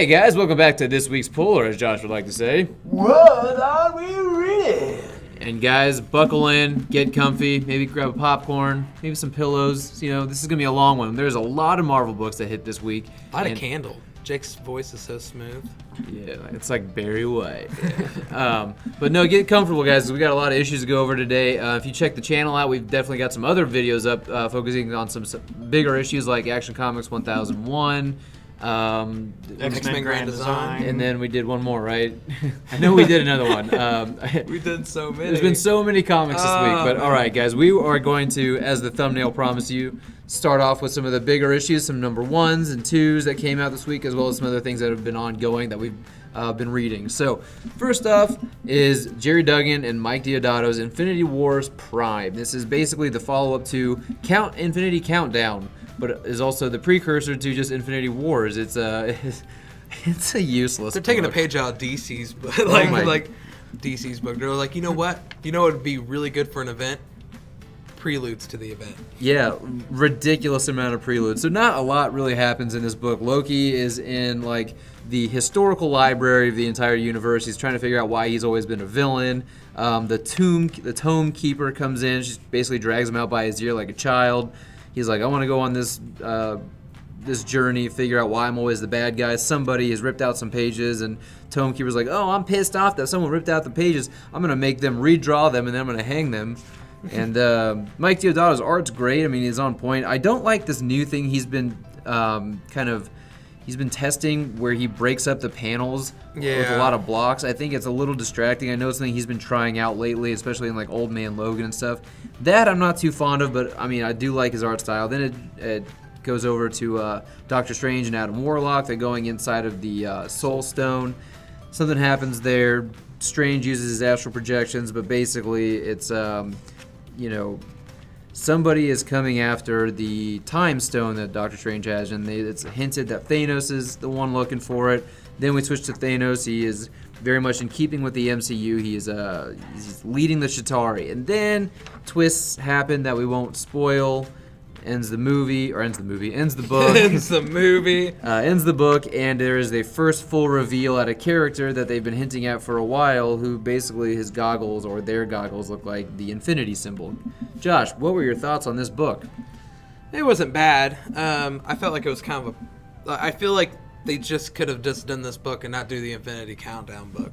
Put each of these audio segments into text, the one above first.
Hey guys, welcome back to this week's pull, or as Josh would like to say, What are we reading? And guys, buckle in, get comfy, maybe grab a popcorn, maybe some pillows. You know, this is gonna be a long one. There's a lot of Marvel books that hit this week. Light a candle. Jake's voice is so smooth. Yeah, it's like Barry White. But no, get comfortable, guys. We got a lot of issues to go over today. If you check the channel out, we've definitely got some other videos up focusing on some bigger issues like Action Comics 1001. X-Men Grand Design. And then we did one more, right? I know we did another one. We did so many. There's been so many comics this week. But all right, guys, we are going to, as the thumbnail promised you, start off with some of the bigger issues, some number 1s and 2s that came out this week, as well as some other things that have been ongoing that we've been reading. So first off is Jerry Duggan and Mike Deodato's Infinity Wars Prime. This is basically the follow-up to Infinity Countdown, but is also the precursor to just Infinity Wars. It's a useless. They're taking a book. page out of DC's, but like DC's book. They're like, you know what? You know what would be really good for an event? Preludes to the event. Yeah, ridiculous amount of preludes. So not a lot really happens in this book. Loki is in like the historical library of the entire universe. He's trying to figure out why he's always been a villain. The Tome Keeper comes in. She basically drags him out by his ear like a child. He's like, I want to go on this journey, figure out why I'm always the bad guy. Somebody has ripped out some pages, and Tome Keeper's like, oh, I'm pissed off that someone ripped out the pages. I'm gonna make them redraw them, and then I'm gonna hang them. And Mike Deodato's art's great. I mean, he's on point. I don't like this new thing he's been he's been testing where he breaks up the panels with a lot of blocks. I think it's a little distracting. I know it's something he's been trying out lately, especially in like Old Man Logan and stuff. That I'm not too fond of, but I mean, I do like his art style. Then it goes over to Doctor Strange and Adam Warlock. They're going inside of the Soul Stone. Something happens there. Strange uses his astral projections, but basically it's somebody is coming after the Time Stone that Doctor Strange has, and it's hinted that Thanos is the one looking for it. Then we switch to Thanos. He is very much in keeping with the MCU. He's leading the Chitauri. And then twists happen that we won't spoil. Ends the book. Ends the movie. Ends the book, and there is a first full reveal at a character that they've been hinting at for a while, who basically his goggles, or their goggles, look like the infinity symbol. Josh, what were your thoughts on this book? It wasn't bad. I felt like it was kind of I feel like they just could have just done this book and not do the Infinity Countdown book.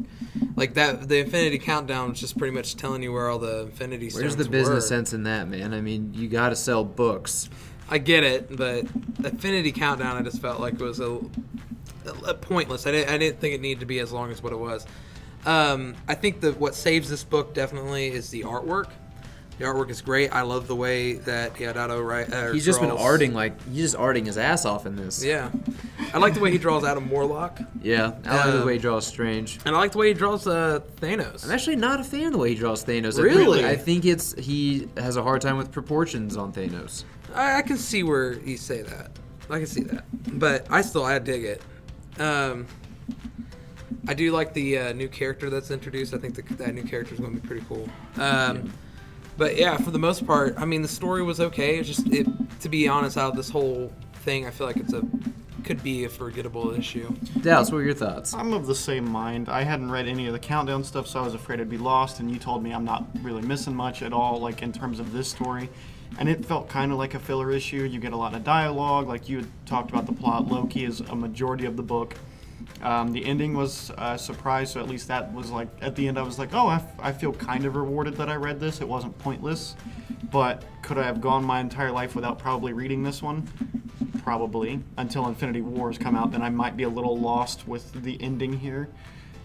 Like that, the Infinity Countdown was just pretty much telling you where all the Infinity Stones were. Where's the business sense in that, man? I mean, you got to sell books. I get it, but Infinity Countdown, I just felt like it was a pointless. I didn't think it needed to be as long as what it was. I think that what saves this book definitely is the artwork. The artwork is great. I love the way that Deodato He's just been arting his ass off in this. Yeah. I like the way he draws Adam Warlock. Yeah, I like the way he draws Strange. And I like the way he draws Thanos. I'm actually not a fan of the way he draws Thanos. Really? I think he has a hard time with proportions on Thanos. I can see where you say that. I can see that. But I dig it. I do like the new character that's introduced. I think that new character is going to be pretty cool. But yeah, for the most part, I mean, the story was okay. It's just, to be honest, out of this whole thing, I feel like could be a forgettable issue. Dallas, what are your thoughts? I'm of the same mind. I hadn't read any of the Countdown stuff, so I was afraid I'd be lost, and you told me I'm not really missing much at all, like in terms of this story. And it felt kind of like a filler issue. You get a lot of dialogue, like you had talked about the plot. Loki is a majority of the book. The ending was a surprise, so at least that was like, at the end I was like, oh, I feel kind of rewarded that I read this. It wasn't pointless, but could I have gone my entire life without probably reading this one? Probably, until Infinity Wars come out, then I might be a little lost with the ending here.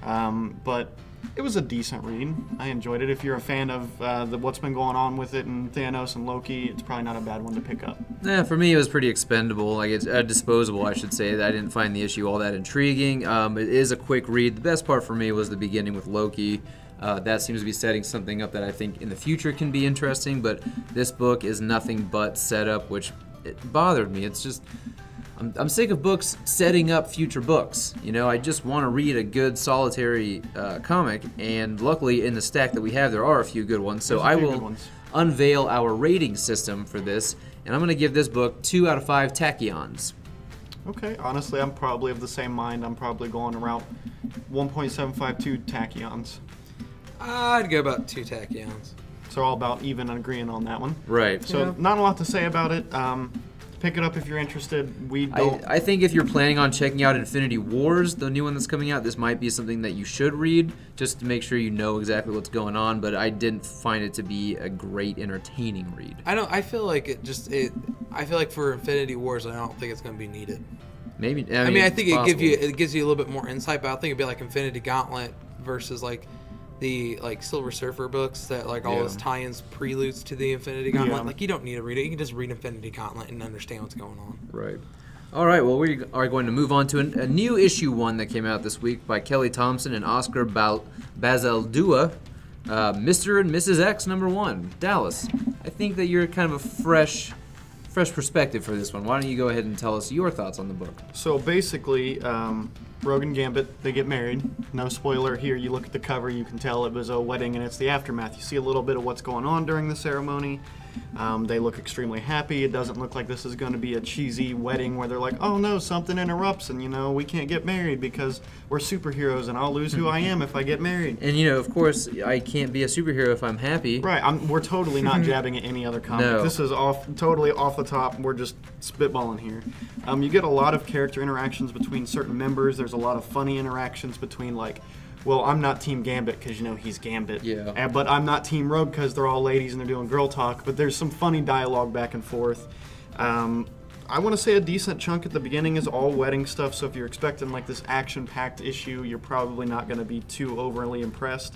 But it was a decent read. I enjoyed it. If you're a fan of what's been going on with it and Thanos and Loki, it's probably not a bad one to pick up. Yeah, for me it was pretty expendable. Like it's disposable, I should say. I didn't find the issue all that intriguing. It is a quick read. The best part for me was the beginning with Loki. That seems to be setting something up that I think in the future can be interesting. But this book is nothing but setup, which it bothered me. It's just I'm sick of books setting up future books. You know, I just want to read a good solitary comic, and luckily in the stack that we have, there are a few good ones. So I will unveil our rating system for this, and I'm going to give this book 2 out of 5 tachyons. Okay, honestly, I'm probably of the same mind. I'm probably going around 1.752 tachyons. I'd go about 2 tachyons. So all about even and agreeing on that one. Right. So not a lot to say about it. Pick it up if you're interested. We don't. I think if you're planning on checking out Infinity Wars, the new one that's coming out, this might be something that you should read just to make sure you know exactly what's going on. But I didn't find it to be a great, entertaining read. I feel like I feel like for Infinity Wars, I don't think it's going to be needed. Maybe. I mean, I think it's it gives you a little bit more insight, but I think it'd be like Infinity Gauntlet versus like the Silver Surfer books that like all those tie-ins, preludes to the Infinity Gauntlet. Yeah. Like you don't need to read it; you can just read Infinity Gauntlet and understand what's going on. Right. All right. Well, we are going to move on to a new issue 1 that came out this week by Kelly Thompson and Oscar Bazaldua, Mr. and Mrs. X #1. Dallas, I think that you're kind of a fresh perspective for this one. Why don't you go ahead and tell us your thoughts on the book? So basically, Rogue and Gambit, they get married. No spoiler here. You look at the cover, you can tell it was a wedding and it's the aftermath. You see a little bit of what's going on during the ceremony. They look extremely happy. It doesn't look like this is going to be a cheesy wedding where they're like, oh no, something interrupts and we can't get married because we're superheroes and I'll lose who I am if I get married. And of course, I can't be a superhero if I'm happy. Right. We're totally not jabbing at any other comic. No. This is totally off the top. We're just spitballing here. You get a lot of character interactions between certain members. There's a lot of funny interactions between well, I'm not Team Gambit because, he's Gambit. Yeah. But I'm not Team Rogue because they're all ladies and they're doing girl talk. But there's some funny dialogue back and forth. I want to say a decent chunk at the beginning is all wedding stuff. So if you're expecting this action-packed issue, you're probably not going to be too overly impressed.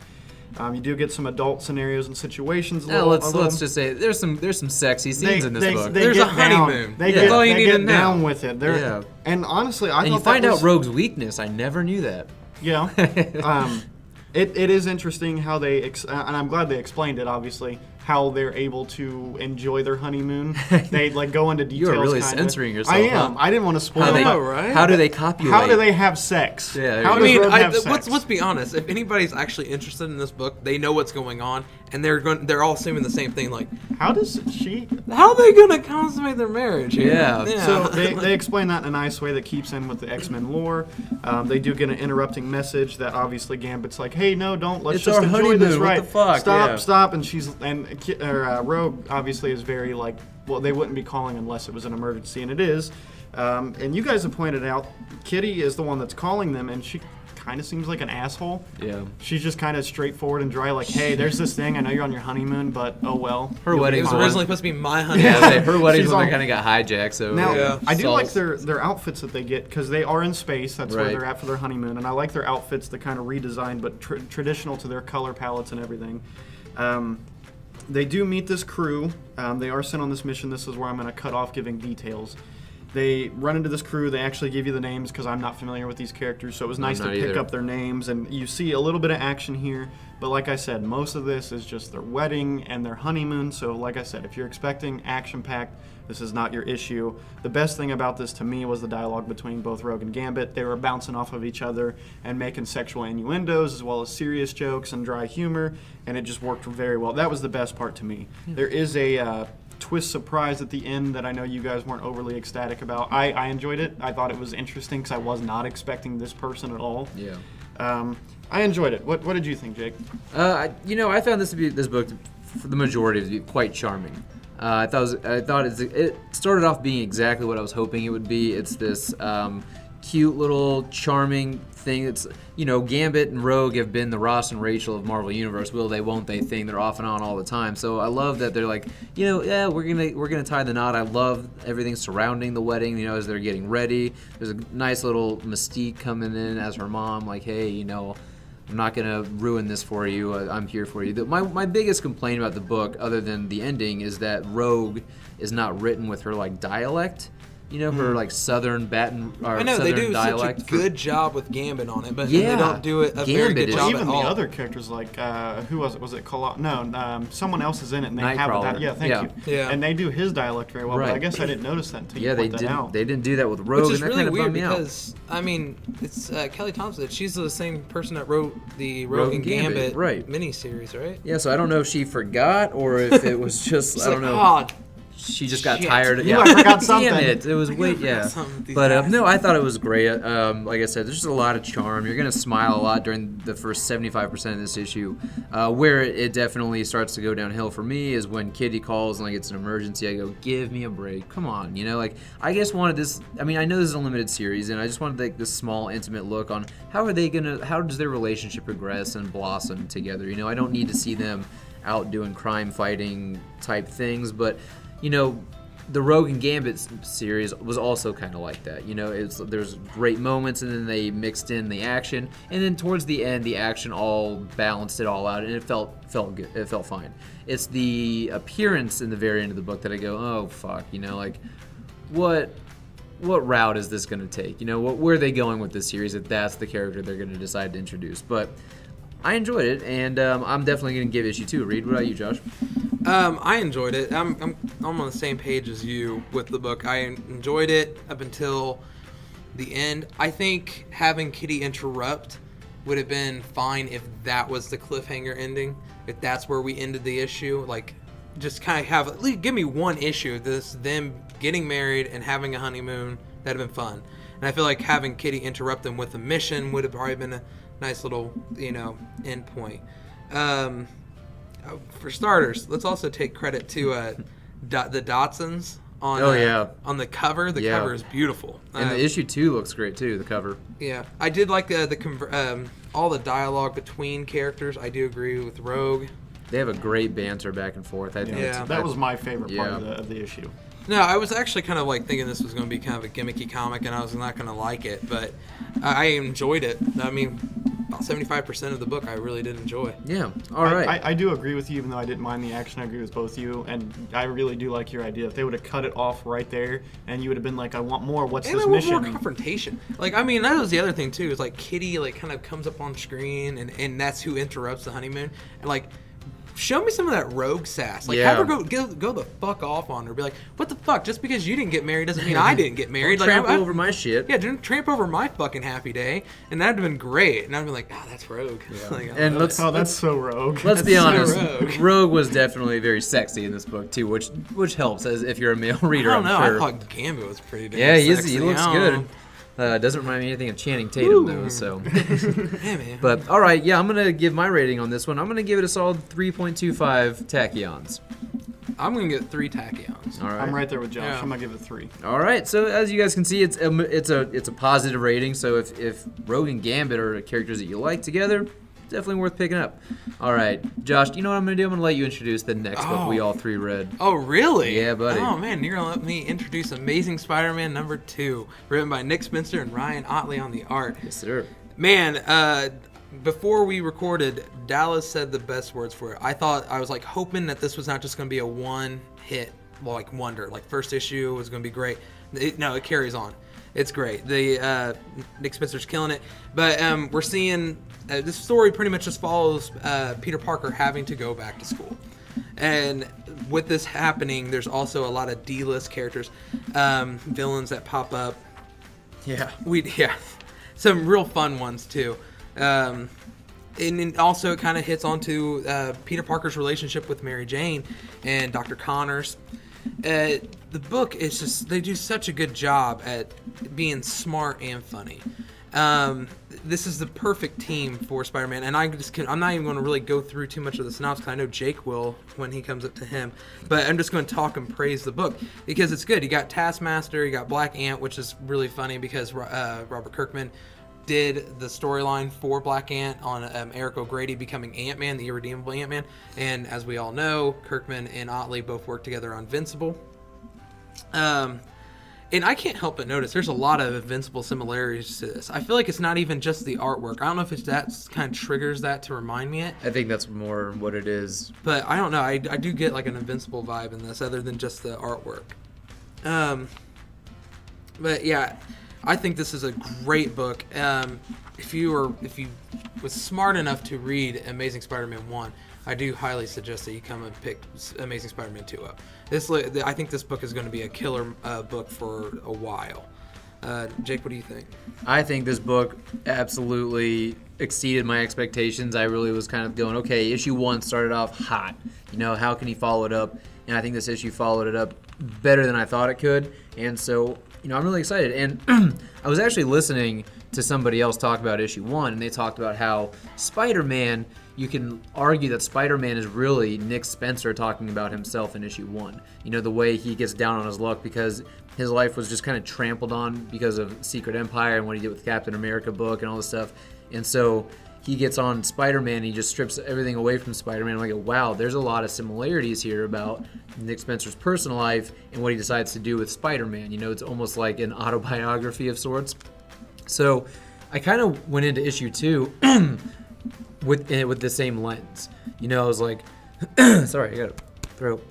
You do get some adult scenarios and situations. Let's just say there's some sexy scenes in this book. There's a honeymoon. That's all you need to know. Down with it. And honestly, I thought you find out Rogue's weakness. I never knew that. Yeah. It is interesting how they, and I'm glad they explained it, obviously, how they're able to enjoy their honeymoon. They go into details. You're really kinda. censoring yourself. I am. Huh? I didn't want to spoil it. Right? How do they copulate? How do they have sex? Yeah, how I does mean, Rogue have sex? let's be honest. If anybody's actually interested in this book, they know what's going on, and they're all assuming the same thing. Like, how does she? how are they gonna consummate their marriage? Here? Yeah. So they explain that in a nice way that keeps in with the X-Men lore. They do get an interrupting message that obviously Gambit's like, hey, no, don't. Let's It's just our enjoy honeymoon. this, What right? the fuck? Stop. And Rogue obviously is very well, they wouldn't be calling unless it was an emergency, and it is. And you guys have pointed out, Kitty is the one that's calling them, and she kind of seems like an asshole. Yeah. She's just kind of straightforward and dry, like, hey, there's this thing. I know you're on your honeymoon, but oh well. Her It wedding's was on. originally supposed to be my honeymoon. Yeah, her wedding's She's when all- they kind of got hijacked. So Now, Yeah. I do like Saul's- their outfits that they get because they are in space. That's where Right. they're at for their honeymoon, and I like their outfits, the kind of redesigned but traditional to their color palettes and everything. They do meet this crew. They are sent on this mission. This is where I'm going to cut off giving details. They run into this crew. They actually give you the names because I'm not familiar with these characters, so it was nice to not pick either. up their names. And you see a little bit of action here, but like I said, most of this is just their wedding and their honeymoon. So like I said, if you're expecting action-packed, this is not your issue. The best thing about this to me was the dialogue between both Rogue and Gambit. They were bouncing off of each other and making sexual innuendos as well as serious jokes and dry humor, and it just worked very well. That was the best part to me. There is a twist surprise at the end that I know you guys weren't overly ecstatic about. I enjoyed it. I thought it was interesting because I was not expecting this person at all. Yeah. I enjoyed it. What did you think, Jake? I found this book for the majority to be quite charming. I thought it started off being exactly what I was hoping it would be. It's this cute little charming thing. It's Gambit and Rogue have been the Ross and Rachel of Marvel Universe. Will they? Won't they? Thing. They're off and on all the time. So I love that they're like, yeah, we're gonna tie the knot. I love everything surrounding the wedding. As they're getting ready. There's a nice little mystique coming in as her mom, like, hey, I'm not going to ruin this for you. I'm here for you. My biggest complaint about the book, other than the ending, is that Rogue is not written with her dialect. Her southern I know they do dialect. such a good job with Gambit on it, but Yeah. they don't do it a very Gambit good is- job Even at the all. other characters, who was it? Was it someone else is in it, and they have Nightcrawler. that. Yeah, thank Yeah. you. Yeah. And they do his dialect very well. But I Right. guess I didn't notice that until you Yeah, they pointed that didn't. out. They didn't do that with Rogue, Which is and that really kind of weird bummed me out. because, it's Kelly Thompson. She's the same person that wrote the Rogue Rogue and and Gambit, Gambit, right. miniseries, right? Yeah, so I don't know if she forgot or if it was just She's I don't like, know. oh, she just got Shit. tired. Yeah, I forgot something. Damn it! It was wait, yeah. But no, I thought it was great. Like I said, there's just a lot of charm. You're gonna smile a lot during the first 75% of this issue. Where it definitely starts to go downhill for me is when Kitty calls and like it's an emergency. I go, give me a break. Come on, you know, like I just wanted this. I mean, I know this is a limited series, and I just wanted like this small, intimate look on how does their relationship progress and blossom together. You know, I don't need to see them out doing crime fighting type things, but you know, the Rogue and Gambit series was also kind of like that. You know, there's great moments, and then they mixed in the action, and then towards the end, the action all balanced it all out, and it felt good. It felt fine. It's the appearance in the very end of the book that I go, oh fuck, you know, like what route is this going to take? You know, where are they going with this series if that's the character they're going to decide to introduce? But I enjoyed it, and I'm definitely going to give issue 2 a read. What about you, Josh? I enjoyed it. I'm on the same page as you with the book. I enjoyed it up until the end. I think having Kitty interrupt would have been fine if that was the cliffhanger ending. If that's where we ended the issue, like just kind of have at least give me one issue of this, them getting married and having a honeymoon. That'd have been fun. And I feel like having Kitty interrupt them with a mission would have probably been a nice little, you know, end point. For starters, let's also take credit to the Dotsons on on the cover. The cover is beautiful. And the issue 2 looks great too, the cover. Yeah. I did like all the dialogue between characters. I do agree with Rogue. They have a great banter back and forth. I think that was my favorite part of the issue. No, I was actually kind of like thinking this was going to be kind of a gimmicky comic, and I was not going to like it, but I enjoyed it. I mean, about 75% of the book I really did enjoy. Yeah, all right. I do agree with you, even though I didn't mind the action. I agree with both of you, and I really do like your idea. If they would have cut it off right there, and you would have been like, I want more, what's this mission? More confrontation. Like, I mean, that was the other thing, too, is like Kitty like kind of comes up on screen, and that's who interrupts the honeymoon. And like, show me some of that Rogue sass. Like, have her go the fuck off on her. Be like, what the fuck? Just because you didn't get married doesn't mean I didn't get married. Like, trample over my shit. Yeah, don't tramp over my fucking happy day. And that'd have been great. And I'd be like, that's Rogue. Yeah. Like, and that's so Rogue. Let's be honest. So Rogue was definitely very sexy in this book too, which helps as if you're a male reader. I don't know. I'm sure. I thought Gambit was pretty damn sexy. He looks good. Doesn't remind me anything of Channing Tatum, though. So, yeah, man. But all right, I'm gonna give my rating on this one. I'm gonna give it a solid 3.25 tachyons. I'm gonna get 3 tachyons. All right, I'm right there with Josh. Yeah. I'm gonna give it 3. All right, so as you guys can see, it's a positive rating. So if Rogue and Gambit are characters that you like together, definitely worth picking up. All right, Josh, you know what I'm going to do? I'm going to let you introduce the next book we all 3 read. Oh, really? Yeah, buddy. Oh, man, you're going to let me introduce Amazing Spider-Man number 2, written by Nick Spencer and Ryan Ottley on the art. Yes, sir. Man, before we recorded, Dallas said the best words for it. I was like hoping that this was not just going to be a one-hit, like wonder. Like first issue was going to be great. It carries on. It's great. Nick Spencer's killing it. But we're seeing this story pretty much just follows Peter Parker having to go back to school. And with this happening, there's also a lot of D-list characters, villains that pop up. Yeah. Some real fun ones too. And it also kind of hits onto Peter Parker's relationship with Mary Jane and Dr. Connors. The book is just, they do such a good job at being smart and funny. This is the perfect team for Spider-Man, and I'm not even going to really go through too much of the synopsis because I know Jake will when he comes up to him, but I'm just going to talk and praise the book because it's good. You got Taskmaster, you got Black Ant, which is really funny because Robert Kirkman did the storyline for Black Ant on Eric O'Grady becoming Ant-Man, the irredeemable Ant-Man. And as we all know, Kirkman and Ottley both worked together on Invincible. And I can't help but notice there's a lot of Invincible similarities to this. I feel like it's not even just the artwork. I don't know if that kind of triggers that to remind me it. I think that's more what it is. But I don't know. I do get like an Invincible vibe in this other than just the artwork. But yeah, I think this is a great book. If you was smart enough to read Amazing Spider-Man 1, I do highly suggest that you come and pick Amazing Spider-Man 2 up. I think this book is going to be a killer book for a while. Jake, what do you think? I think this book absolutely exceeded my expectations. I really was kind of going, okay, issue 1 started off hot. You know, how can he follow it up? And I think this issue followed it up better than I thought it could. And so, you know, I'm really excited. And I was actually listening to somebody else talk about issue 1, and they talked about how Spider-Man, you can argue that Spider-Man is really Nick Spencer talking about himself in issue 1. You know, the way he gets down on his luck because his life was just kind of trampled on because of Secret Empire and what he did with the Captain America book and all this stuff. And so he gets on Spider-Man and he just strips everything away from Spider-Man. I'm like, wow, there's a lot of similarities here about Nick Spencer's personal life and what he decides to do with Spider-Man. You know, it's almost like an autobiography of sorts. So I kind of went into issue 2 with the same lens. You know, I was like, sorry, I got a throat.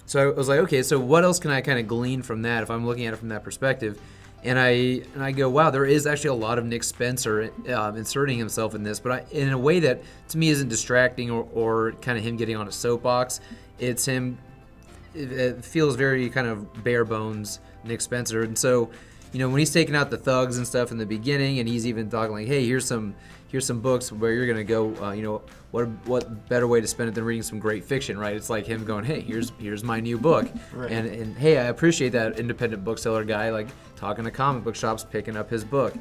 So I was like, okay, so what else can I kind of glean from that if I'm looking at it from that perspective? And I go, wow, there is actually a lot of Nick Spencer inserting himself in this, but in a way that to me isn't distracting or kind of him getting on a soapbox. It's him. It feels very kind of bare bones Nick Spencer, and so. You know, when he's taking out the thugs and stuff in the beginning, and he's even talking like, "Hey, here's some books where you're gonna go. You know, what better way to spend it than reading some great fiction, right?" It's like him going, "Hey, here's my new book," right. and hey, I appreciate that independent bookseller guy like talking to comic book shops, picking up his book.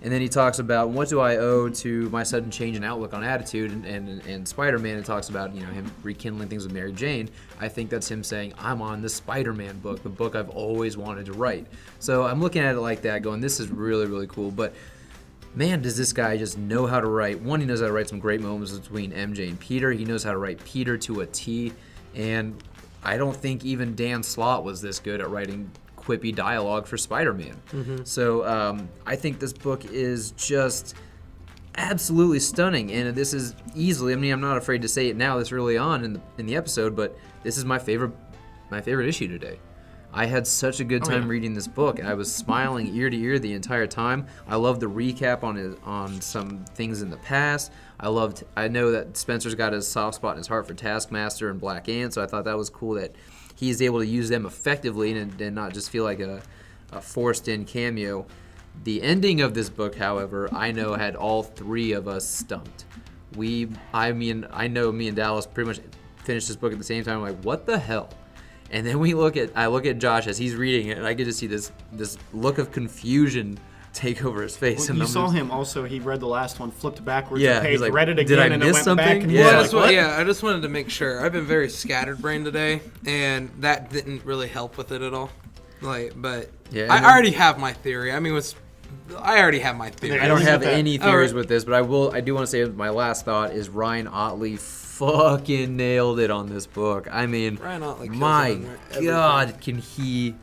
And then he talks about what do I owe to my sudden change in outlook on attitude, and Spider-Man. It talks about, you know, him rekindling things with Mary Jane. I think that's him saying, I'm on the Spider-Man book, the book I've always wanted to write. So I'm looking at it like that, going, this is really, really cool. But man, does this guy just know how to write. One, he knows how to write some great moments between MJ and Peter. He knows how to write Peter to a T. And I don't think even Dan Slott was this good at writing quippy dialogue for Spider-Man. Mm-hmm. So I think this book is just absolutely stunning, and this is easily, I mean, I'm not afraid to say it now this early on in the episode, but this is my favorite issue today. I had such a good time reading this book. I was smiling ear to ear the entire time. I loved the recap on some things in the past. I know that Spencer's got his soft spot in his heart for Taskmaster and Black Ant, so I thought that was cool that he's able to use them effectively and not just feel like a forced-in cameo. The ending of this book, however, I know had all three of us stumped. I know me and Dallas pretty much finished this book at the same time. I'm like, what the hell? And then I look at Josh as he's reading it, and I get to see this look of confusion take over his face. Well, you saw him also. He read the last one, flipped backwards, yeah, the page, like, read it again, and it went something? back. And yeah, I just wanted to make sure. I've been very scatterbrained today, and that didn't really help with it at all. But yeah, I already have my theory. I mean, I already have my theory. I don't have any theories with this, but I do want to say my last thought is Ryan Ottley fucking nailed it on this book. I mean, Ryan Ottley my God, can he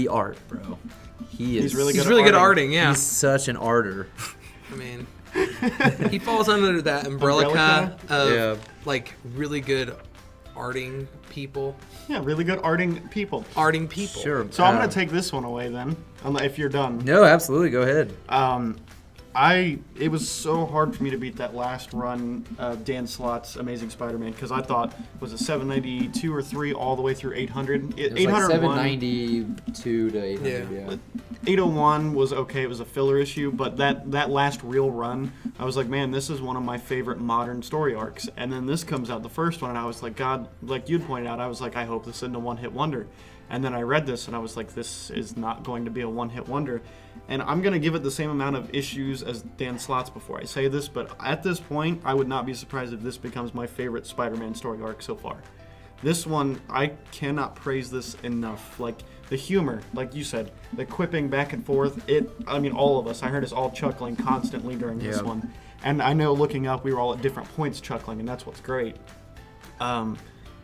art, bro? He's really good at arting. Yeah, he's such an arter. I mean, he falls under that umbrella of like really good arting people. Yeah, really good arting people. Arting people. Sure. So I'm gonna take this one away then, if you're done. No, absolutely. Go ahead. It was so hard for me to beat that last run of Dan Slott's Amazing Spider-Man because I thought, was it 792 or 3 all the way through 800? It was like 792 to 800, yeah. 801 was okay. It was a filler issue, but that last real run, I was like, man, this is one of my favorite modern story arcs. And then this comes out, the first one, and I was like, God, like you'd pointed out, I was like, I hope this isn't a one-hit wonder. And then I read this, and I was like, this is not going to be a one-hit wonder. And I'm going to give it the same amount of issues as Dan Slott's before I say this, but at this point, I would not be surprised if this becomes my favorite Spider-Man story arc so far. This one, I cannot praise this enough. Like, the humor, like you said, the quipping back and forth, all of us, I heard us all chuckling constantly during this one. And I know looking up, we were all at different points chuckling, and that's what's great.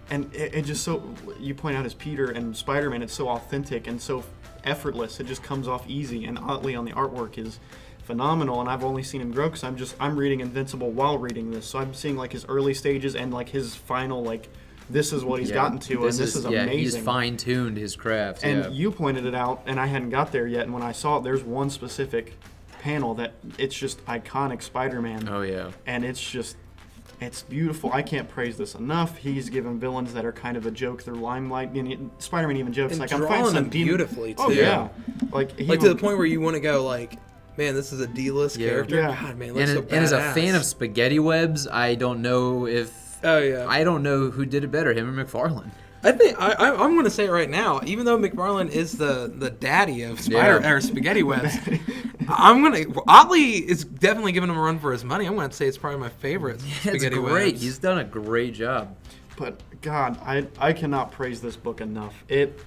And it just so, you point out as Peter and Spider-Man, it's so authentic and so effortless. It just comes off easy, and Otley on the artwork is phenomenal, and I've only seen him grow because I'm reading Invincible while reading this, so I'm seeing like his early stages and like his final, like, this is what he's gotten to, and this is amazing. He's fine-tuned his craft. And you pointed it out, and I hadn't got there yet, and when I saw it, there's one specific panel that it's just iconic Spider-Man. Oh, yeah. And it's beautiful. I can't praise this enough. He's given villains that are kind of a joke their limelight. Spider-Man even jokes and like, I'm fighting some them beautifully too. Oh yeah, like to the point where you want to go like, man, this is a D-list Yeah. character. Yeah. God, man, And, looks so and as a badass. fan of spaghetti webs, I don't know Oh yeah. I don't know who did it better, him or McFarlane. I think I'm going to say it right now. Even though McFarlane is the daddy of or spaghetti webs, I'm gonna Otley is definitely giving him a run for his money. I'm going to say it's probably my favorite It's spaghetti great. webs. He's done a great job. But God, I cannot praise this book enough. It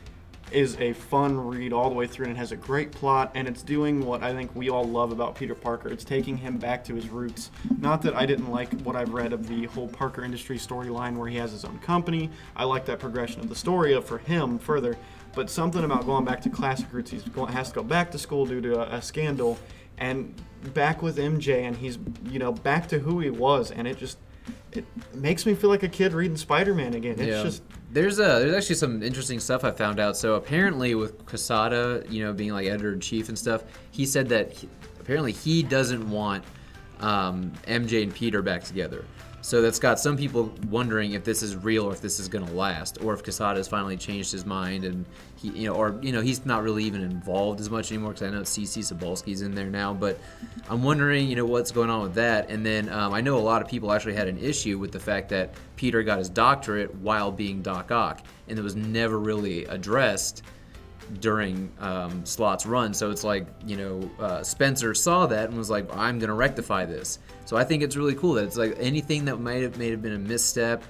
is a fun read all the way through, and it has a great plot, and it's doing what I think we all love about Peter Parker. It's taking him back to his roots. Not that I didn't like what I've read of the whole Parker Industries storyline where he has his own company. I like that progression of the story for him further, but something about going back to classic roots. He has to go back to school due to a scandal, and back with MJ, and he's back to who he was, and it makes me feel like a kid reading Spider-Man again. It's just there's actually some interesting stuff I found out. So apparently with Quesada, being like editor-in-chief and stuff, he said that apparently he doesn't want MJ and Peter back together. So that's got some people wondering if this is real or if this is going to last, or if Quesada has finally changed his mind and he's not really even involved as much anymore, because I know CC Cebulski's in there now. But I'm wondering, what's going on with that. And then I know a lot of people actually had an issue with the fact that Peter got his doctorate while being Doc Ock, and it was never really addressed during Slott's run. So it's like, Spencer saw that and was like, I'm going to rectify this. So I think it's really cool that it's like anything that may have been a misstep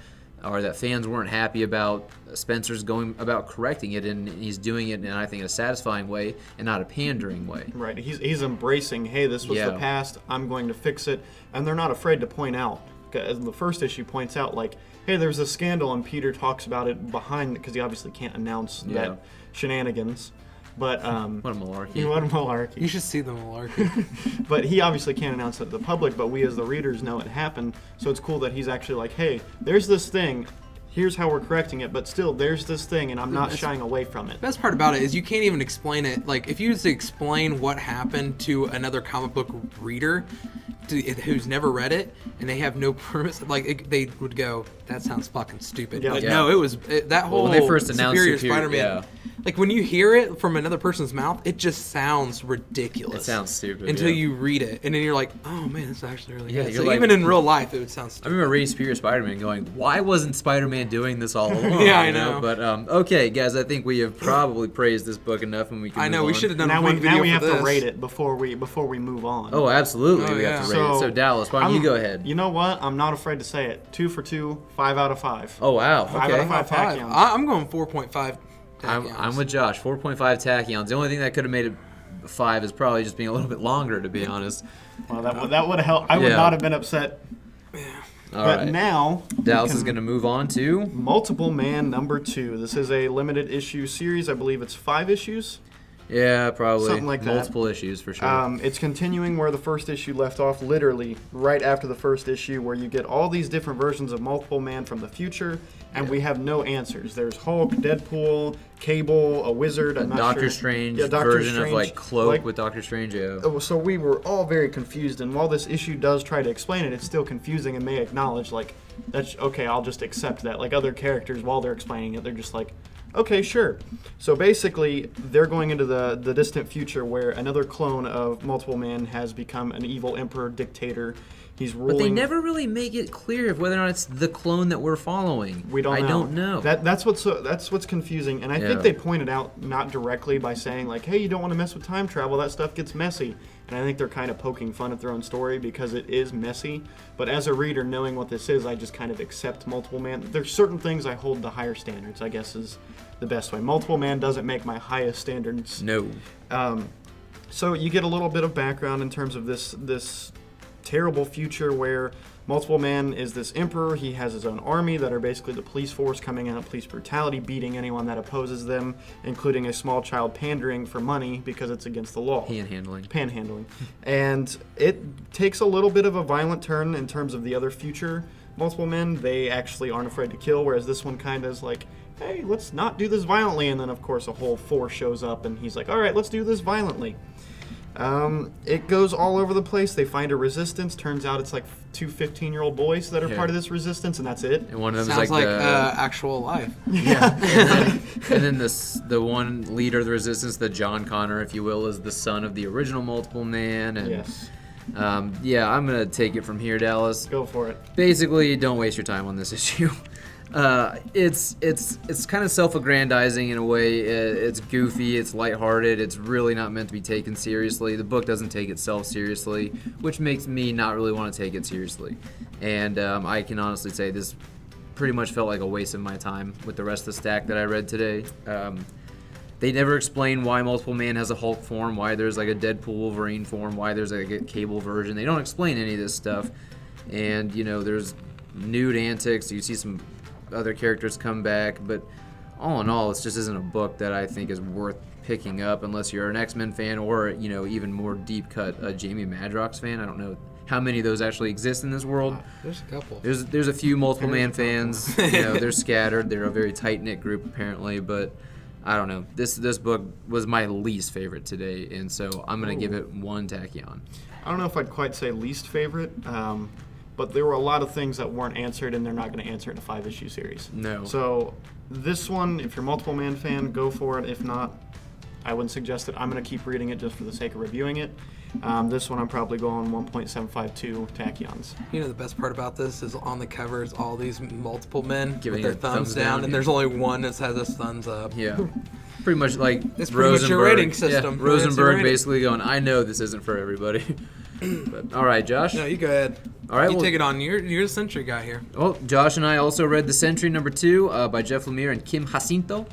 or that fans weren't happy about, Spencer's going about correcting it, and he's doing it in, I think, a satisfying way and not a pandering way. right. He's embracing, hey, this was the past, I'm going to fix it, and they're not afraid to point out. As the first issue points out, like, hey, there's a scandal, and Peter talks about it behind, because he obviously can't announce that shenanigans. But What a malarkey. what a malarkey. You should see the malarkey. But he obviously can't announce it to the public, but we as the readers know it happened. So it's cool that he's actually like, hey, there's this thing, here's how we're correcting it, but still, there's this thing, and I'm not shying away from it. The best part about it is you can't even explain it. Like, if you was to explain what happened to another comic book reader who's never read it, and they have no premise, they would go, that sounds fucking stupid. Yeah. But Yeah. no, that whole when they first announced Superior Superior, Spider-Man, like when you hear it from another person's mouth, it just sounds ridiculous. It sounds stupid. Until you read it, and then you're like, oh man, this is actually really good. you're So like- even in real life, it would sound I stupid. remember reading Superior Spider-Man going, why wasn't Spider-Man doing this all along? Yeah, I know. But, okay, guys, I think we have probably praised this book enough, and we can I know, move we on. should have done Now one video we for have this. to rate it before we move on. Oh, absolutely. Oh, we yeah. have to rate it. So, Dallas, why don't you go ahead? You know what? I'm not afraid to say it. 2 for 2, 5 out of 5. Oh, wow. 5 Okay. out of 5 Five. tachyons. I'm going 4.5. I'm with Josh. 4.5 tachyons. The only thing that could have made it 5 is probably just being a little bit longer, to be honest. Well, that would have helped. I would Yeah. not have been upset. All But right. now, Dallas is going to move on to... Multiple Man number 2. This is a limited issue series. I believe it's 5 issues. Yeah, probably. Something like that. Multiple issues, for sure. It's continuing where the first issue left off, literally right after the first issue, where you get all these different versions of Multiple Man from the future, and we have no answers. There's Hulk, Deadpool, Cable, a wizard, I'm not Doctor sure. Strange Yeah, Doctor version Strange. of, like, Cloak Like, with Doctor Strange, yeah. So we were all very confused, and while this issue does try to explain it, it's still confusing and may acknowledge, like, that's okay, I'll just accept that. Like other characters, while they're explaining it, they're just like, okay, sure. So basically, they're going into the distant future where another clone of Multiple Man has become an evil emperor dictator. He's ruling. But they never really make it clear of whether or not it's the clone that we're following. We don't know. I don't know. That's what's confusing, and I think they pointed out not directly by saying like, "Hey, you don't want to mess with time travel. That stuff gets messy." And I think they're kind of poking fun at their own story because it is messy. But as a reader, knowing what this is, I just kind of accept Multiple Man. There's certain things I hold to higher standards, I guess is the best way. Multiple Man doesn't make my highest standards. No. So you get a little bit of background in terms of this terrible future where Multiple Man is this emperor. He has his own army that are basically the police force coming out, police brutality, beating anyone that opposes them, including a small child pandering for money because it's against the law. Panhandling. And it takes a little bit of a violent turn in terms of the other future Multiple Men. They actually aren't afraid to kill, whereas this one kind of is like, hey, let's not do this violently. And then, of course, a whole force shows up, and he's like, all right, let's do this violently. It goes all over the place. They find a resistance. Turns out it's like two 15-year-old boys that are part of this resistance, and that's it. And one of them Sounds is like actual life. Yeah. and then the one leader of the resistance, the John Connor, if you will, is the son of the original Multiple Man. And, Yes. yeah, I'm going to take it from here, Dallas. Go for it. Basically, don't waste your time on this issue. It's kind of self-aggrandizing in a way. It's goofy, it's lighthearted, it's really not meant to be taken seriously. The book doesn't take itself seriously, which makes me not really want to take it seriously. And I can honestly say this pretty much felt like a waste of my time with the rest of the stack that I read today. They never explain why Multiple Man has a Hulk form, why there's like a Deadpool Wolverine form, why there's like a Cable version. They don't explain any of this stuff. And, you know, there's nude antics. You see some other characters come back, but all in all, it just isn't a book that I think is worth picking up unless you're an X-Men fan or, you know, even more deep-cut Jamie Madrox fan. I don't know how many of those actually exist in this world. There's a couple. There's a few Multiple Man fans. You know, they're scattered. They're a very tight-knit group apparently, but I don't know. This book was my least favorite today, and so I'm going to give it one tachyon. I don't know if I'd quite say least favorite, but there were a lot of things that weren't answered, and they're not going to answer in a 5-issue series. No. So this one, if you're a Multiple Man fan, go for it. If not, I wouldn't suggest it. I'm going to keep reading it just for the sake of reviewing it. This one I'm probably going 1.752 tachyons. You know the best part about this is on the cover is all these multiple men Giving with their it thumbs down, and there's only one that has his thumbs up. Yeah. Pretty much like It's pretty much your rating system. Yeah, It's your Rosenberg rating. basically going, I know this isn't for everybody. But, all right, Josh. No, you go ahead. All right, you well- take it on. You're the Sentry guy here. Well, Josh and I also read The Sentry #2 by Jeff Lemire and Kim Jacinto.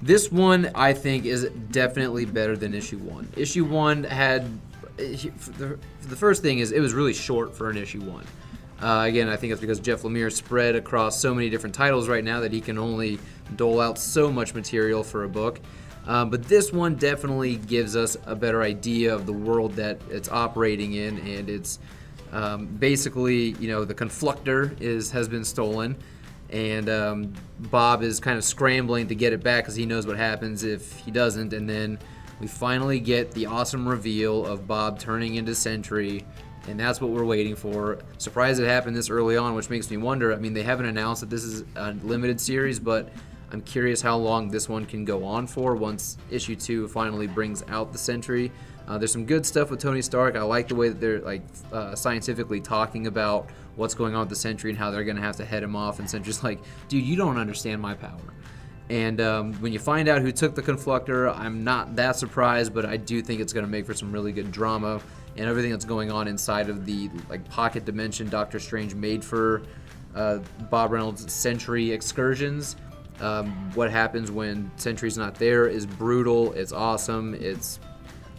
This one, I think, is definitely better than issue 1. Issue 1 had... The first thing is it was really short for an issue 1. Again, I think it's because Jeff Lemire spread across so many different titles right now that he can only dole out so much material for a book. But this one definitely gives us a better idea of the world that it's operating in, and it's basically, you know, the Confluctor has been stolen, and Bob is kind of scrambling to get it back because he knows what happens if he doesn't, and then we finally get the awesome reveal of Bob turning into Sentry, and that's what we're waiting for. Surprised it happened this early on, which makes me wonder. I mean, they haven't announced that this is a limited series, but I'm curious how long this one can go on for once issue 2 finally brings out the Sentry. There's some good stuff with Tony Stark. I like the way that they're like scientifically talking about what's going on with the Sentry and how they're going to have to head him off. And Sentry's like, dude, you don't understand my power. And when you find out who took the Confluctor, I'm not that surprised, but I do think it's going to make for some really good drama. And everything that's going on inside of the like pocket dimension Doctor Strange made for Bob Reynolds' Sentry excursions. What happens when Sentry's not there is brutal. It's awesome. It's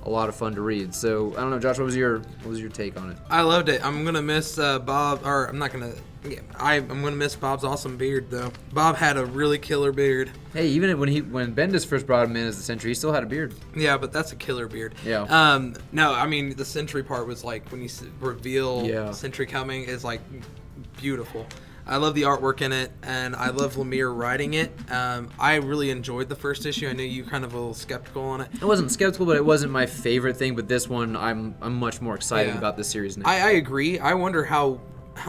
a lot of fun to read. So I don't know, Josh, what was your take on it? I loved it. I'm gonna miss Bob, or I'm not gonna. Yeah, I'm gonna miss Bob's awesome beard though. Bob had a really killer beard. Hey, even when Bendis first brought him in as the Sentry, he still had a beard. Yeah, but that's a killer beard. Yeah. No, I mean the Sentry part was like when you reveal Sentry coming is like beautiful. I love the artwork in it, and I love Lemire writing it. I really enjoyed the first issue. I know you kind of a little skeptical on it. I wasn't skeptical, but it wasn't my favorite thing. But this one, I'm much more excited Yeah. about this series now. I agree. I wonder how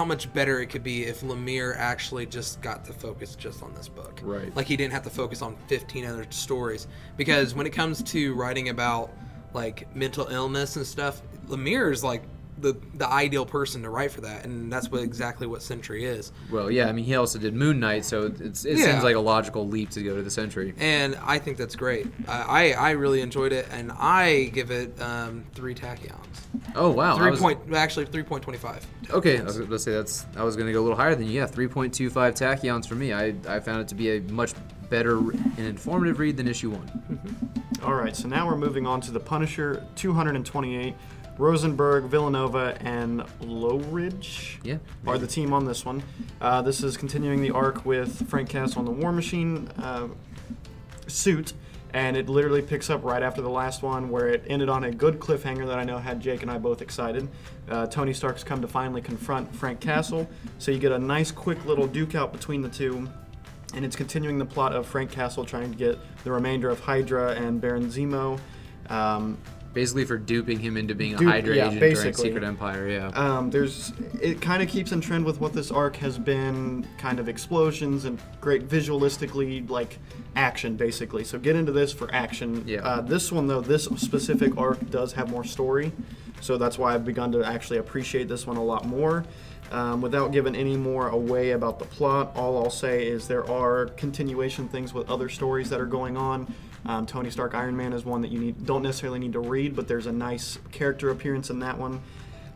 much better it could be if Lemire actually just got to focus just on this book. Right. Like he didn't have to focus on 15 other stories. Because when it comes to writing about like mental illness and stuff, Lemire is like the ideal person to write for that, and that's exactly what Sentry is. Well, yeah, I mean, he also did Moon Knight, so it seems like a logical leap to go to the Sentry. And I think that's great. I really enjoyed it, and I give it 3 tachyons. Oh wow, 3.25. Okay, I was going to say I was going to go a little higher than you. Yeah, 3.25 tachyons for me. I found it to be a much better and informative read than issue 1. All right, so now we're moving on to The Punisher 228. Rosenberg, Villanova, and Lowridge are the team on this one. This is continuing the arc with Frank Castle and the War Machine suit, and it literally picks up right after the last one, where it ended on a good cliffhanger that I know had Jake and I both excited. Tony Stark's come to finally confront Frank Castle, so you get a nice quick little duke out between the two, and it's continuing the plot of Frank Castle trying to get the remainder of Hydra and Baron Zemo. basically for duping him into being a Dupe, Hydra yeah, agent during basically. Secret Empire. Yeah. It kind of keeps in trend with what this arc has been, kind of explosions and great visualistically, like action, basically. So get into this for action. Yeah. This one, though, this specific arc does have more story, so that's why I've begun to actually appreciate this one a lot more. Without giving any more away about the plot, all I'll say is there are continuation things with other stories that are going on. Tony Stark Iron Man is one that you don't necessarily need to read, but there's a nice character appearance in that one.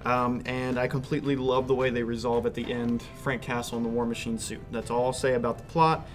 And I completely love the way they resolve at the end Frank Castle in the War Machine suit. That's all I'll say about the plot.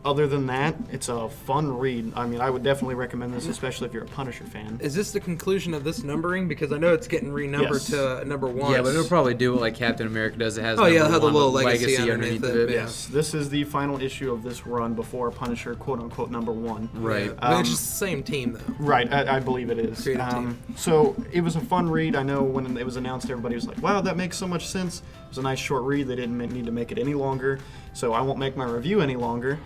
Other than that, it's a fun read. I mean, I would definitely recommend this, especially if you're a Punisher fan. Is this the conclusion of this numbering? Because I know it's getting renumbered Yes. to number 1. Yeah, but it'll probably do it like Captain America does. It has Oh, yeah, number it'll have the one little with legacy underneath it, yeah. Yes, this is the final issue of this run before Punisher, quote-unquote, number 1. Right. It's just the same team, though. Right, I believe it is. Creative team. So it was a fun read. I know when it was announced, everybody was like, wow, that makes so much sense. It was a nice short read. They didn't need to make it any longer, so I won't make my review any longer.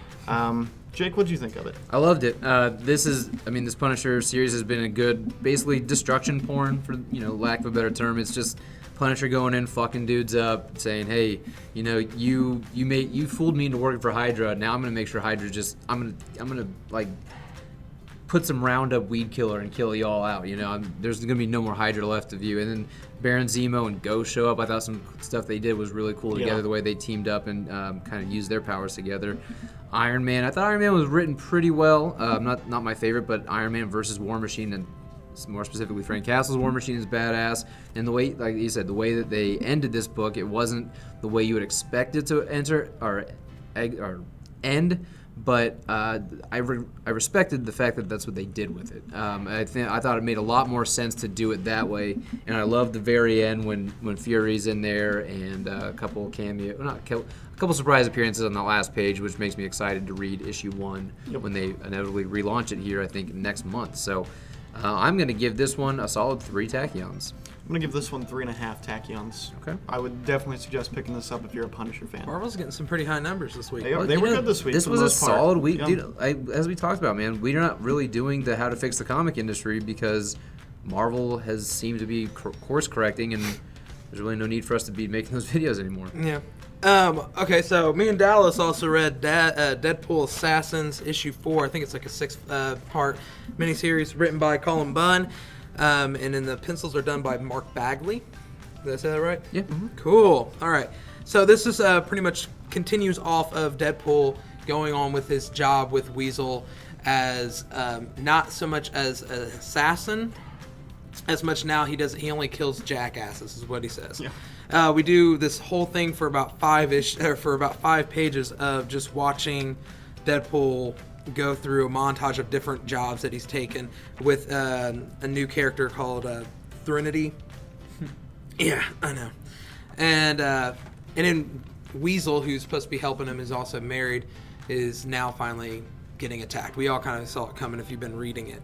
Jake, what did you think of it? I loved it. This Punisher series has been a good, basically destruction porn, for lack of a better term. It's just Punisher going in, fucking dudes up, saying, "Hey, you fooled me into working for Hydra. Now I'm gonna make sure Hydra I'm gonna like put some Roundup weed killer and kill y'all out. There's gonna be no more Hydra left of you." And then Baron Zemo and Ghost show up. I thought some stuff they did was really cool together. Yeah. The way they teamed up and kind of used their powers together. Iron Man. I thought Iron Man was written pretty well. Not my favorite, but Iron Man versus War Machine, and more specifically Frank Castle's War Machine, is badass. And the way, like you said, the way that they ended this book, it wasn't the way you would expect it to end. But I respected the fact that that's what they did with it. I thought it made a lot more sense to do it that way, and I loved the very end when Fury's in there and a couple surprise appearances on the last page, which makes me excited to read issue 1 when they inevitably relaunch it here. I think next month. So I'm going to give this one a solid 3 tachyons. I'm going to give this one 3.5 tachyons. Okay. I would definitely suggest picking this up if you're a Punisher fan. Marvel's getting some pretty high numbers this week. They were good this week. This for was the a most part. solid week, Yeah. dude. As we talked about, man, we're not really doing the how to fix the comic industry because Marvel has seemed to be course correcting, and there's really no need for us to be making those videos anymore. Yeah. Okay, so me and Dallas also read Deadpool Assassins issue 4. I think it's like a 6-part miniseries written by Colin Bunn, and then the pencils are done by Mark Bagley. Did I say that right? Yeah. Mm-hmm. Cool. All right. So this is pretty much continues off of Deadpool going on with his job with Weasel as not so much as an assassin, as much now he only kills jackasses, is what he says. Yeah. We do this whole thing for about 5 pages of just watching Deadpool go through a montage of different jobs that he's taken with a new character called Thrinity. Yeah, I know. And then Weasel, who's supposed to be helping him, is also married, is now finally getting attacked. We all kind of saw it coming if you've been reading it.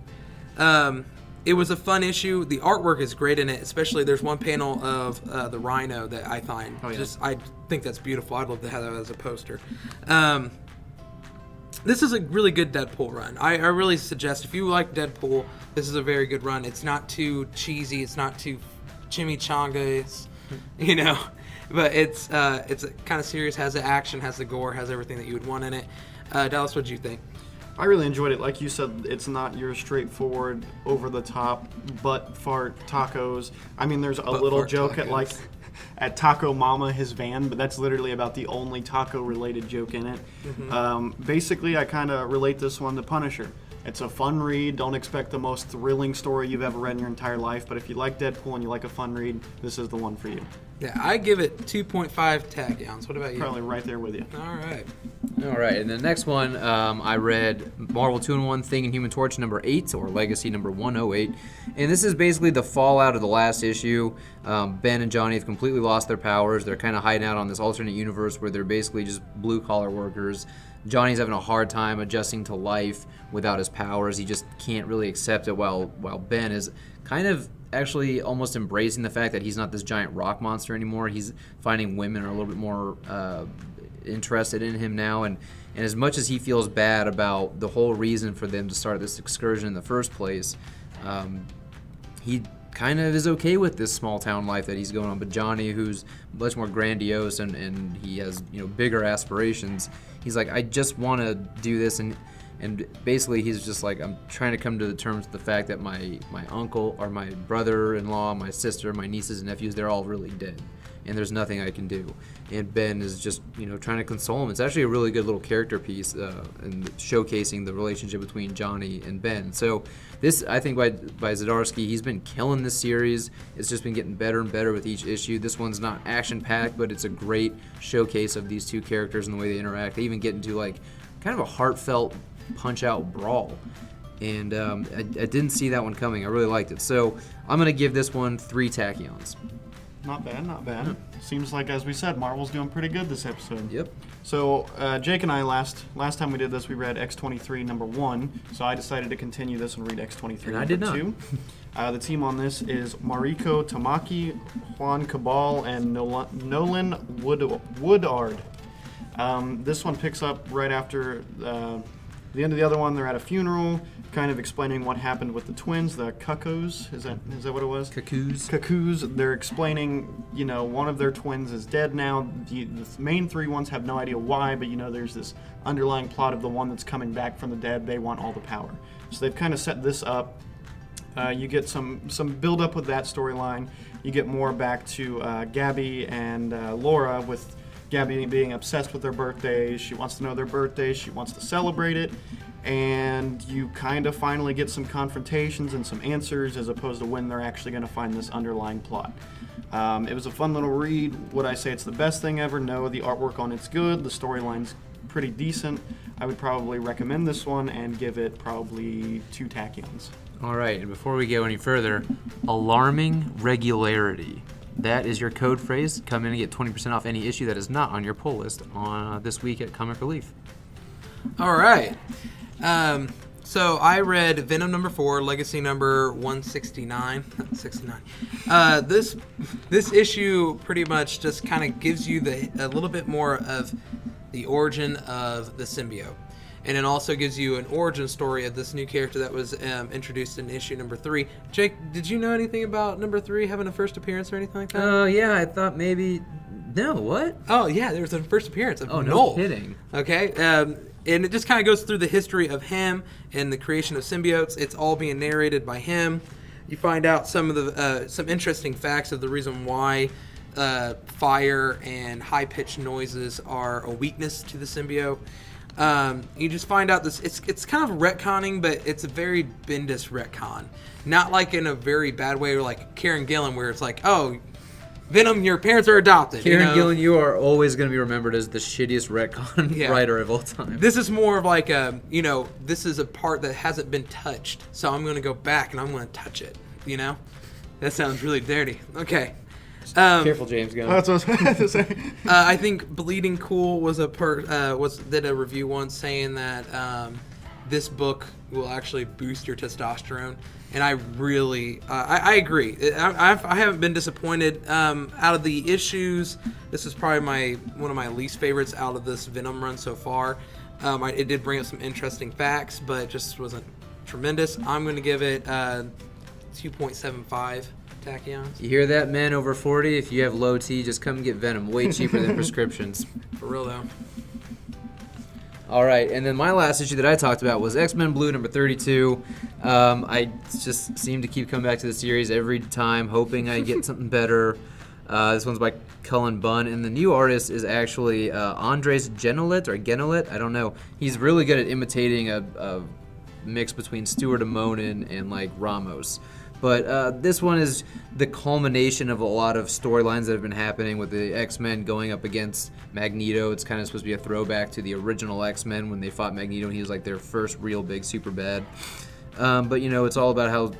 It was a fun issue. The artwork is great in it, especially there's one panel of the Rhino that I find I think that's beautiful. I'd love to have that as a poster. This is a really good Deadpool run. I really suggest if you like Deadpool, this is a very good run. It's not too cheesy. It's not too chimichanga. It's, but it's kind of serious. Has the action, has the gore, has everything that you would want in it. Dallas, what did you think? I really enjoyed it. Like you said, it's not your straightforward, over-the-top, butt-fart tacos. I mean, there's a little joke tacos. at Taco Mama, his van, but that's literally about the only taco-related joke in it. Mm-hmm. Basically, I kind of relate this one to Punisher. It's a fun read. Don't expect the most thrilling story you've ever read in your entire life, but if you like Deadpool and you like a fun read, this is the one for you. Yeah, I give it 2.5 tachyons. What about you? Probably right there with you. All All right, and the next one, I read Marvel 2-in-1 Thing and Human Torch number 8, or Legacy number 108. And this is basically the fallout of the last issue. Ben and Johnny have completely lost their powers. They're kind of hiding out on this alternate universe where they're basically just blue-collar workers. Johnny's having a hard time adjusting to life without his powers. He just can't really accept it, while Ben is kind of actually almost embracing the fact that he's not this giant rock monster anymore. He's finding women are a little bit more interested in him now, and as much as he feels bad about the whole reason for them to start this excursion in the first place, he kind of is okay with this small town life that he's going on. But Johnny, who's much more grandiose and he has bigger aspirations, he's like, I just want to do this, and basically he's just like, I'm trying to come to the terms with the fact that my uncle or my brother-in-law, my sister, my nieces and nephews, they're all really dead, and there's nothing I can do. And Ben is just trying to console him. It's actually a really good little character piece and showcasing the relationship between Johnny and Ben. So this, I think, by Zdarsky, he's been killing this series. It's just been getting better and better with each issue. This one's not action-packed, but it's a great showcase of these two characters and the way they interact. They even get into like kind of a heartfelt punch-out brawl. And I didn't see that one coming. I really liked it. So I'm going to give this one 3 tachyons. Not bad, not bad. Seems like, as we said, Marvel's doing pretty good this episode. Yep. So Jake and I, last time we did this, we read X-23 number 1. So I decided to continue this and read X-23 And number I did not. 2. The team on this is Mariko Tamaki, Juan Cabal, and Nolan Woodard. This one picks up right after the end of the other one. They're at a funeral, kind of explaining what happened with the twins, the Cuckoos. Is that what it was? Cuckoos. They're explaining, one of their twins is dead now. The main 3 ones have no idea why, but there's this underlying plot of the one that's coming back from the dead. They want all the power. So they've kind of set this up. You get some build up with that storyline. You get more back to Gabby and Laura, with Gabby being obsessed with their birthdays. She wants to know their birthdays. She wants to celebrate it. And you kind of finally get some confrontations and some answers, as opposed to when they're actually going to find this underlying plot. It was a fun little read. Would I say it's the best thing ever? No. The artwork on it's good. The storyline's pretty decent. I would probably recommend this one and give it probably 2 tachyons. All right, and before we go any further, alarming regularity. That is your code phrase. Come in and get 20% off any issue that is not on your pull list on this week at Comic Relief. All right. So I read Venom number 4, Legacy number 169. 69. This issue pretty much just kind of gives you a little bit more of the origin of the symbiote. And it also gives you an origin story of this new character that was introduced in issue number 3. Jake, did you know anything about number 3 having a first appearance or anything like that? Oh, yeah, I thought maybe... No, what? Oh, yeah, there was a first appearance of Oh, no Null. kidding. Okay, and it just kind of goes through the history of him and the creation of symbiotes. It's all being narrated by him. You find out some of the some interesting facts of the reason why fire and high-pitched noises are a weakness to the symbiote. You just find out this, it's kind of retconning, but it's a very Bendis retcon. Not like in a very bad way, or like Karen Gillan, where it's like, oh, Venom, your parents are adopted. Karen Gillan, you are always going to be remembered as the shittiest retcon writer of all time. This is more of like this is a part that hasn't been touched, so I'm going to go back and I'm going to touch it, That sounds really dirty. Okay. Careful, James Gunn. That's what I was going to say. I think Bleeding Cool did a review once saying that this book will actually boost your testosterone, and I really I agree. I haven't been disappointed. Out of the issues, this is probably one of my least favorites out of this Venom run so far. It did bring up some interesting facts, but it just wasn't tremendous. I'm going to give it 2.75. Tachyons. You hear that, men over 40? If you have low T, just come get Venom. Way cheaper than prescriptions. For real, though. All right, and then my last issue that I talked about was X-Men Blue number 32. I just seem to keep coming back to the series every time, hoping I get something better. This one's by Cullen Bunn, and the new artist is actually Andres Genolet. I don't know. He's really good at imitating a mix between Stuart Immonen and like Ramos. But this one is the culmination of a lot of storylines that have been happening with the X-Men going up against Magneto. It's kind of supposed to be a throwback to the original X-Men when they fought Magneto, and he was like their first real big super bad. But it's all about how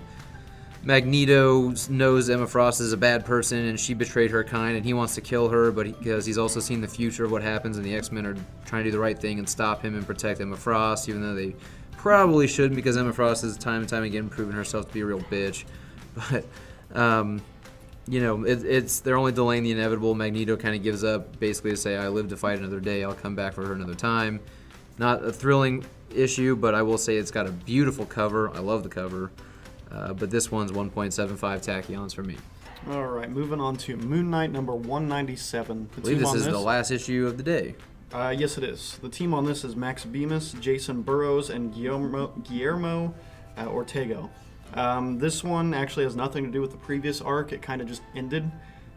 Magneto knows Emma Frost is a bad person and she betrayed her kind, and he wants to kill her, but because he's also seen the future of what happens, and the X-Men are trying to do the right thing and stop him and protect Emma Frost, even though they probably shouldn't, because Emma Frost has time and time again proven herself to be a real bitch. But you know, they're only delaying the inevitable. Magneto kind of gives up, basically to say, I live to fight another day. I'll come back for her another time. Not a thrilling issue, but I will say it's got a beautiful cover. I love the cover. But this one's 1.75 tachyons for me. All right, moving on to Moon Knight number 197. I believe this is the last issue of the day. Yes, it is. The team on this is Max Bemis, Jason Burrows, and Guillermo Ortega. This one actually has nothing to do with the previous arc. It kind of just ended.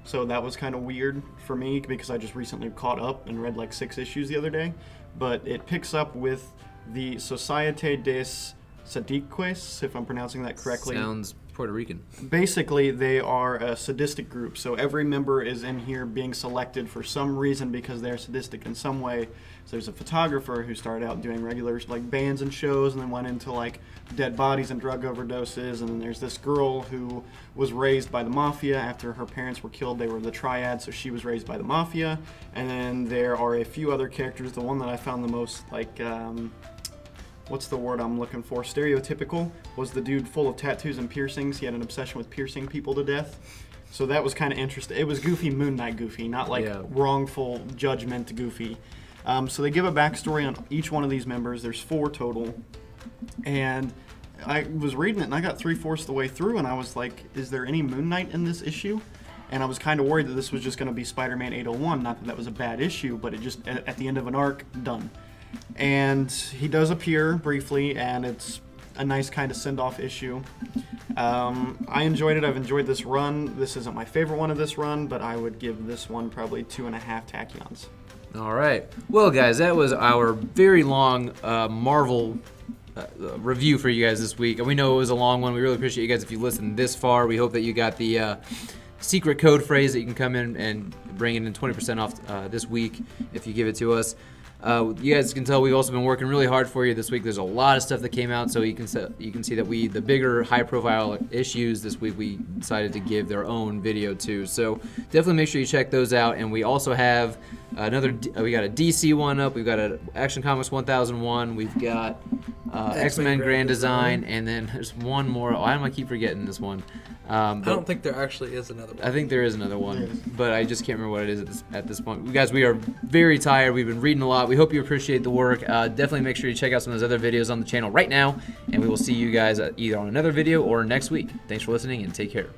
So that was kind of weird for me because I just recently caught up and read like 6 issues the other day. But it picks up with the Societe des Sadiques, if I'm pronouncing that correctly. Sounds Puerto Rican. Basically, they are a sadistic group. So every member is in here being selected for some reason because they're sadistic in some way. So there's a photographer who started out doing regular like bands and shows and then went into like dead bodies and drug overdoses. And then there's this girl who was raised by the mafia. After her parents were killed, they were the triad, so she was raised by the mafia. And then there are a few other characters. The one that I found the most like what's the word I'm looking for? Stereotypical was the dude full of tattoos and piercings. He had an obsession with piercing people to death. So that was kind of interesting. It was goofy Moon Knight goofy, not like wrongful judgment goofy. So they give a backstory on each one of these members. There's 4 total. And I was reading it and I got 3/4 of the way through and I was like, is there any Moon Knight in this issue? And I was kind of worried that this was just going to be Spider-Man 801. Not that that was a bad issue, but it just, at the end of an arc, done. And he does appear briefly, and it's a nice kind of send-off issue. I enjoyed it. I've enjoyed this run. This isn't my favorite one of this run, but I would give this one probably 2.5 tachyons. All right. Well, guys, that was our very long Marvel review for you guys this week. And we know it was a long one. We really appreciate you guys if you listened this far. We hope that you got the secret code phrase that you can come in and bring in 20% off this week if you give it to us. You guys can tell we've also been working really hard for you this week. There's a lot of stuff that came out, so you can see that the bigger high-profile issues this week we decided to give their own video to. So definitely make sure you check those out. And we also have we got a DC one up. We've got an Action Comics 1001. We've got X-Men Grand Design, and then there's one more. Why do I keep forgetting this one? I don't think there actually is another one. I think there is another one, but I just can't remember what it is at this point. You guys, we are very tired. We've been reading a lot. We hope you appreciate the work. Definitely make sure you check out some of those other videos on the channel right now, and we will see you guys either on another video or next week. Thanks for listening, and take care.